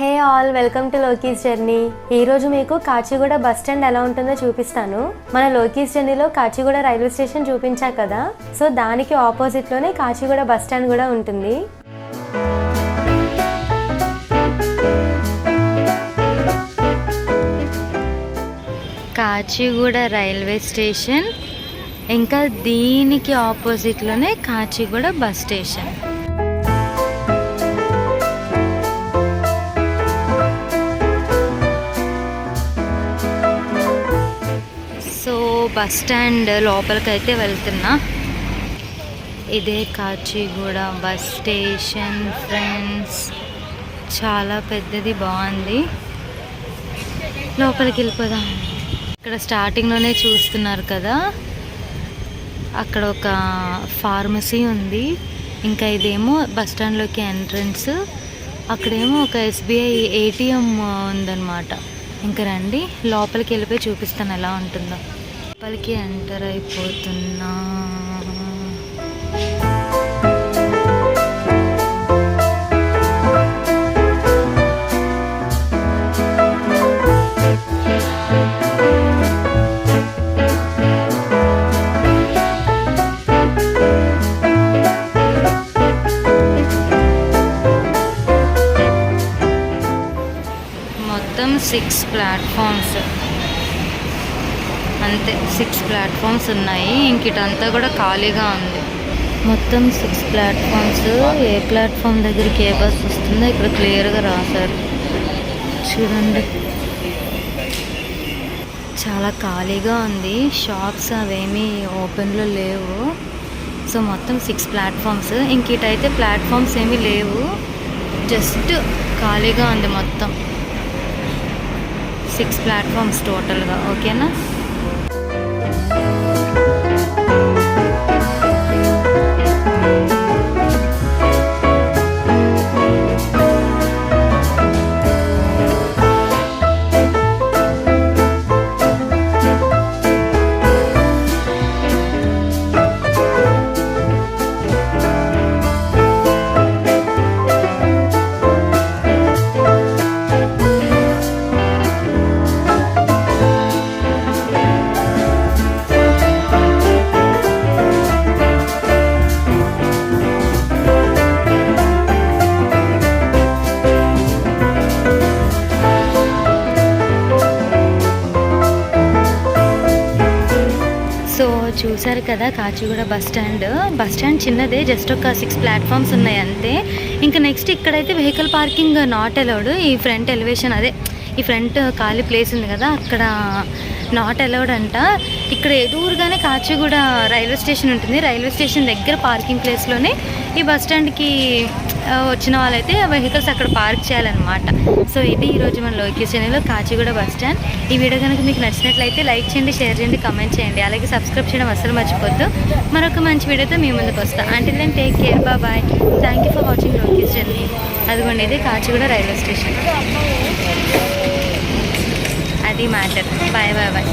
Hey all, welcome to Loki's journey. ఈరోజు మీకు Kachiguda bus stand ఎలా ఉంటుందో చూపిస్తాను. మన లోకీస్ జర్నీలో కాచిగూడ రైల్వే స్టేషన్ చూపించా కదా, సో దానికి ఆపోజిట్లోనే కాచిగూడ బస్ స్టాండ్ కూడా ఉంటుంది. కాచిగూడ రైల్వే స్టేషన్, ఇంకా దీనికి ఆపోజిట్లోనే Kacheguda bus station. So bus stand లోపలికైతే వెళ్తున్నా. ఇదే కాచిగూడ బస్ స్టేషన్ ఫ్రెండ్స్. చాలా పెద్దది, బాగుంది. లోపలికి వెళ్ళిపోదాం. ఇక్కడ స్టార్టింగ్లోనే చూస్తున్నారు కదా, అక్కడ ఒక ఫార్మసీ ఉంది. ఇంకా ఇదేమో బస్ స్టాండ్లోకి ఎంట్రన్స్. అక్కడేమో ఒక ఎస్బీఐ ఏటీఎం ఉందన్నమాట. ఇంకా రండి, లోపలికి వెళ్ళిపోయి చూపిస్తాను ఎలా ఉంటుందో. లోపలికి ఎంటర్ అయిపోతున్నా. మొత్తం 6 ప్లాట్ఫామ్స్, అంతే 6 ప్లాట్ఫామ్స్ ఉన్నాయి. ఇంక ఇటంతా కూడా ఖాళీగా ఉంది. మొత్తం 6 ప్లాట్ఫామ్స్. ఏ ప్లాట్ఫామ్ దగ్గరికి ఏ బస్ వస్తుందో ఇక్కడ క్లియర్గా రాశారు, చూడండి. చాలా ఖాళీగా ఉంది. షాప్స్ అవేమీ ఓపెన్లో లేవు. సో మొత్తం 6 ప్లాట్ఫామ్స్. ఇంక ఇటైతే ప్లాట్ఫామ్స్ ఏమీ లేవు, జస్ట్ ఖాళీగా ఉంది మొత్తం. 6 ప్లాట్ఫామ్స్ టోటల్గా. ఓకేనా? సో చూసారు కదా Kacheguda bus stand. Bus stand చిన్నదే, జస్ట్ ఒక 6 ప్లాట్ఫామ్స్ ఉన్నాయి అంతే. ఇంకా నెక్స్ట్ ఇక్కడైతే వెహికల్ పార్కింగ్ నాట్ అలౌడ్. ఈ ఫ్రంట్ ఎలివేషన్, అదే ఈ ఫ్రంట్ ఖాళీ ప్లేస్ ఉంది కదా, అక్కడ నాట్ అలౌడ్ అంట. ఇక్కడ ఎదురుగానే కాచిగూడ రైల్వే స్టేషన్ ఉంటుంది. రైల్వే స్టేషన్ దగ్గర పార్కింగ్ ప్లేస్లోనే ఈ బస్ స్టాండ్కి వచ్చిన వాళ్ళైతే వెహికల్స్ అక్కడ పార్క్ చేయాలన్నమాట. సో ఇది ఈరోజు మన లోకీస్ ఛానల్లో కాచిగూడ బస్ స్టాండ్. ఈ వీడియో కనుక మీకు నచ్చినట్లయితే లైక్ చేయండి, షేర్ చేయండి, కమెంట్ చేయండి. అలాగే సబ్స్క్రైబ్ చేయడం అస్సలు మర్చిపోద్దు. మరొక మంచి వీడియోతో మీ ముందుకు వస్తా. Until then take care, bye. Thank you for watching Loki's journey. అదిగోండి, ఇది కాచిగూడ రైల్వే స్టేషన్. అది మ్యాటర్. Bye bye bye.